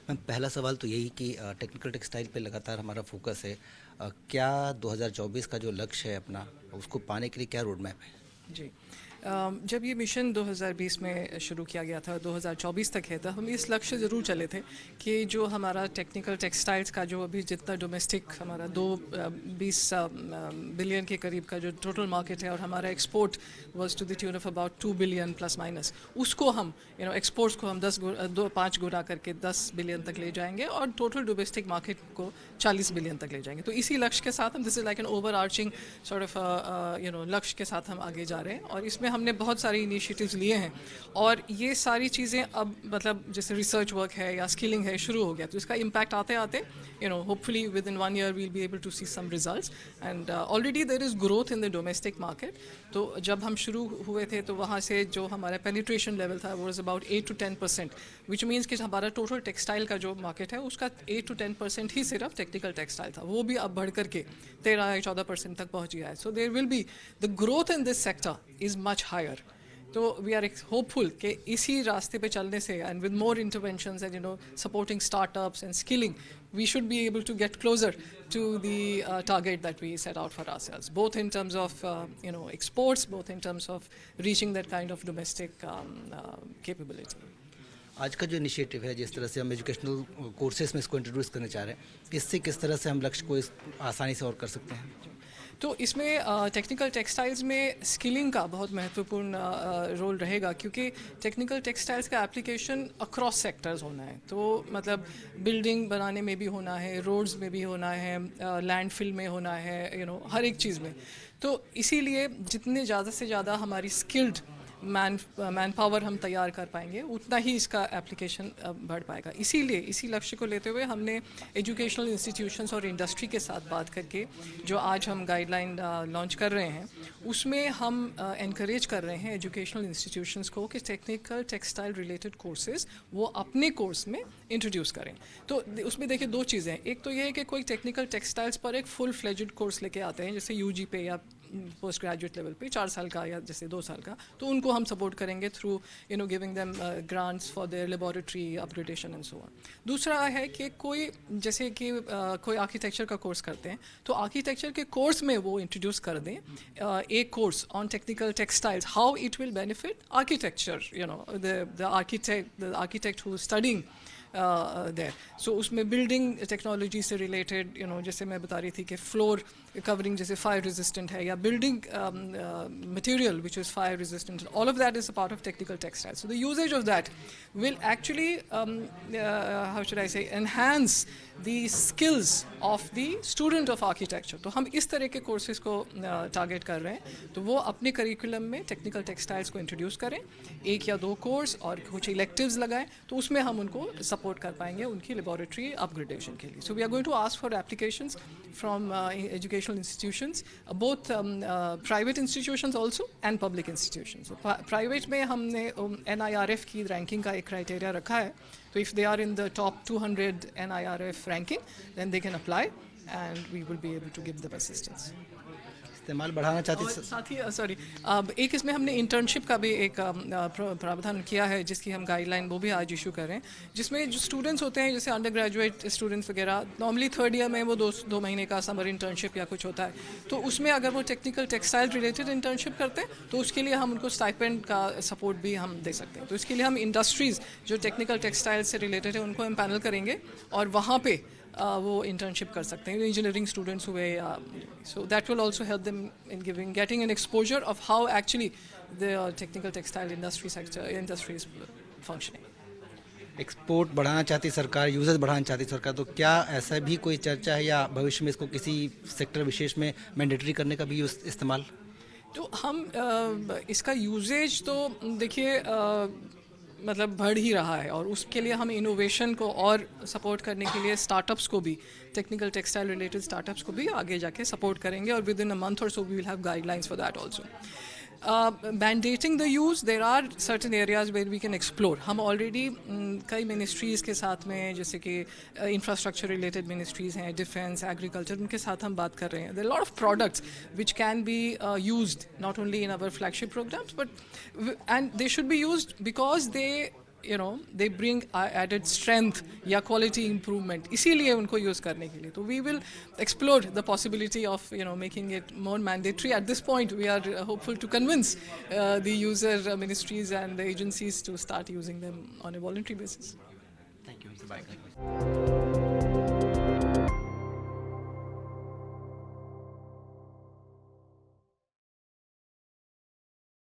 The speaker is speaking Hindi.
मैम, पहला सवाल तो यही कि टेक्निकल टेक्सटाइल पे लगातार हमारा फोकस है। क्या 2024 का जो लक्ष्य है अपना, उसको पाने के लिए क्या रोड मैप है? जी। जब ये मिशन 2020 में शुरू किया गया था, 2024 तक है, तो हम इस लक्ष्य ज़रूर चले थे कि जो हमारा टेक्निकल टेक्सटाइल्स का जो अभी जितना डोमेस्टिक हमारा 20 बिलियन के करीब का जो टोटल मार्केट है, और हमारा export was to the tune of about 2 billion plus minus, उसको हम एक्सपोर्ट्स को हम 5 गुना करके 10 बिलियन तक ले जाएंगे और टोटल डोमेस्टिक मार्केट को 40 बिलियन तक ले जाएंगे। तो इसी लक्ष्य के साथ हम, this is like an over arching sort of लक्ष्य के साथ हम आगे जा रहे हैं, और इसमें हमने बहुत सारे इनिशिएटिव्स लिए हैं। और ये सारी चीज़ें अब मतलब जैसे रिसर्च वर्क है या स्किलिंग है शुरू हो गया, तो इसका इम्पैक्ट आते आते hopefully within 1 year will be able to see some results, and already there is growth in the domestic market. तो जब हम शुरू हुए थे तो वहाँ से जो हमारा पेनिट्रेशन लेवल था वो was about 8 to 10%, which means कि हमारा टोटल टेक्सटाइल का जो मार्केट है उसका 8 to 10% ही सिर्फ टेक्निकल टेक्सटाइल था, वो भी अब बढ़ करके 13 या 14% तक पहुँच गया है। So there will be the growth in this sector is much higher. तो वी आर होपफुल कि इसी रास्ते पे चलने से, and with more interventions and supporting startups and skilling, we should be able to get closer to the target that we set out for ourselves, both in terms of exports, both in terms of reaching that kind of domestic capability. आज का जो इनिशिएटिव है, जिस तरह से हम एजुकेशनल कोर्सेज में इसको इंट्रोड्यूस करने चाह रहे हैं, इससे किस तरह से हम लक्ष्य को आसानी से और कर सकते हैं? तो इसमें टेक्निकल टेक्सटाइल्स में स्किलिंग का बहुत महत्वपूर्ण रोल रहेगा, क्योंकि टेक्निकल टेक्सटाइल्स का एप्लीकेशन अक्रॉस सेक्टर्स होना है। तो मतलब बिल्डिंग बनाने में भी होना है, रोड्स में भी होना है, लैंडफिल में होना है, हर एक चीज़ में। तो इसीलिए जितने ज़्यादा से ज़्यादा हमारी स्किल्ड मैन पावर हम तैयार कर पाएंगे, उतना ही इसका एप्लीकेशन बढ़ पाएगा। इसीलिए इसी लक्ष्य को लेते हुए हमने एजुकेशनल इंस्टीट्यूशंस और इंडस्ट्री के साथ बात करके जो आज हम गाइडलाइन लॉन्च कर रहे हैं, उसमें हम एनकरेज कर रहे हैं एजुकेशनल इंस्टीट्यूशंस को कि टेक्निकल टेक्सटाइल रिलेटेड कोर्सेज वो अपने कोर्स में इंट्रोड्यूस करें। तो उसमें देखिए दो चीज़ें हैं, एक तो ये है कि कोई टेक्निकल टेक्सटाइल्स पर एक फुल फ्लेजेड कोर्स लेके आते हैं, जैसे यूजी पे या पोस्ट ग्रेजुएट लेवल पे 4 साल का या जैसे 2 साल का, तो उनको हम सपोर्ट करेंगे through giving them grants for their laboratory upgradation and so on. दूसरा है कि कोई जैसे कि कोई आर्किटेक्चर का कोर्स करते हैं, तो आर्किटेक्चर के कोर्स में वो इंट्रोड्यूस कर दें एक course on technical textiles, how it will benefit architecture, the architect who studying there. So उसमें बिल्डिंग टेक्नोलॉजी से रिलेटेड जैसे मैं बता रही थी कि फ्लोर कवरिंग जैसे फायर रेजिस्टेंट है, या building material which is fire resistant, all of that is a part of technical textile. So the usages of that will actually how should I say enhance the skills of the student of architecture. तो हम इस तरह के कोर्सेज को टारगेट कर रहे हैं, तो वो अपने करिकुलम में टेक्निकल टेक्सटाइल्स को इंट्रोड्यूस करें, 1 या 2 कोर्स और कुछ इलेक्टिव्स लगाएं, तो उसमें हम उनको सपोर्ट कर पाएंगे उनकी लेबोरेटरी अपग्रेडेशन के लिए। So we are going to ask for applications from educational institutions, both private institutions also and public institutions. Private में हमने NIRF की रैंकिंग का एक क्राइटेरिया रखा है, तो if they are in the top 200 NIRF ranking, then they can apply and we will be able to give them assistance. इस्तेमाल बढ़ाना चाहते और हैं। साथ ही सॉरी अब एक इसमें हमने इंटर्नशिप का भी एक प्रावधान किया है, जिसकी हम गाइडलाइन वो भी आज इशू कर रहे हैं, जिसमें जो स्टूडेंट्स होते हैं जैसे अंडर ग्रेजुएट स्टूडेंट्स वगैरह, नॉर्मली 3rd ईयर में वो 2 महीने का समर इंटर्नशिप या कुछ होता है, तो उसमें अगर वो टेक्निकल टेक्सटाइल रिलेटेड इंटर्नशिप करते हैं तो उसके लिए हम उनको स्टाइपेंड का सपोर्ट भी हम दे सकते हैं। तो इसके लिए हम इंडस्ट्रीज़ जो टेक्निकल टेक्सटाइल से रिलेटेड है उनको हम पैनल करेंगे और वहाँ पे वो इंटर्नशिप कर सकते हैं, इंजीनियरिंग स्टूडेंट्स हुए, so that will also help them in getting an exposure of how actually the technical textile industry is functioning. Export बढ़ाना चाहती सरकार, यूजेस बढ़ाना चाहती सरकार, तो क्या ऐसा भी कोई चर्चा है या भविष्य में इसको किसी सेक्टर विशेष में मैंडेटरी करने का भी इस्तेमाल? तो हम इसका यूजेज तो देखिए मतलब बढ़ ही रहा है, और उसके लिए हम इनोवेशन को और सपोर्ट करने के लिए स्टार्टअप्स को भी, टेक्निकल टेक्सटाइल रिलेटेड स्टार्टअप्स को भी आगे जाके सपोर्ट करेंगे, और विद इन अ मंथ और so we will have guidelines for that also. Mandating the use, there are certain areas where we can explore. हम ऑलरेडी कई मिनिस्ट्रीज़ के साथ में, जैसे कि इंफ्रास्ट्रक्चर रिलेटेड मिनिस्ट्रीज़ हैं, डिफेंस, एग्रीकल्चर, उनके साथ हम बात कर रहे हैं। There are lot of products which can be used not only in our flagship programmes but and they should be used because they they bring added strength या क्वालिटी इम्प्रूवमेंट, इसीलिए उनको यूज़ करने के लिए. तो we will explore the possibility of making it more mandatory. At this point we are hopeful to convince the user ministries and the agencies to start using them on a voluntary basis. Thank you.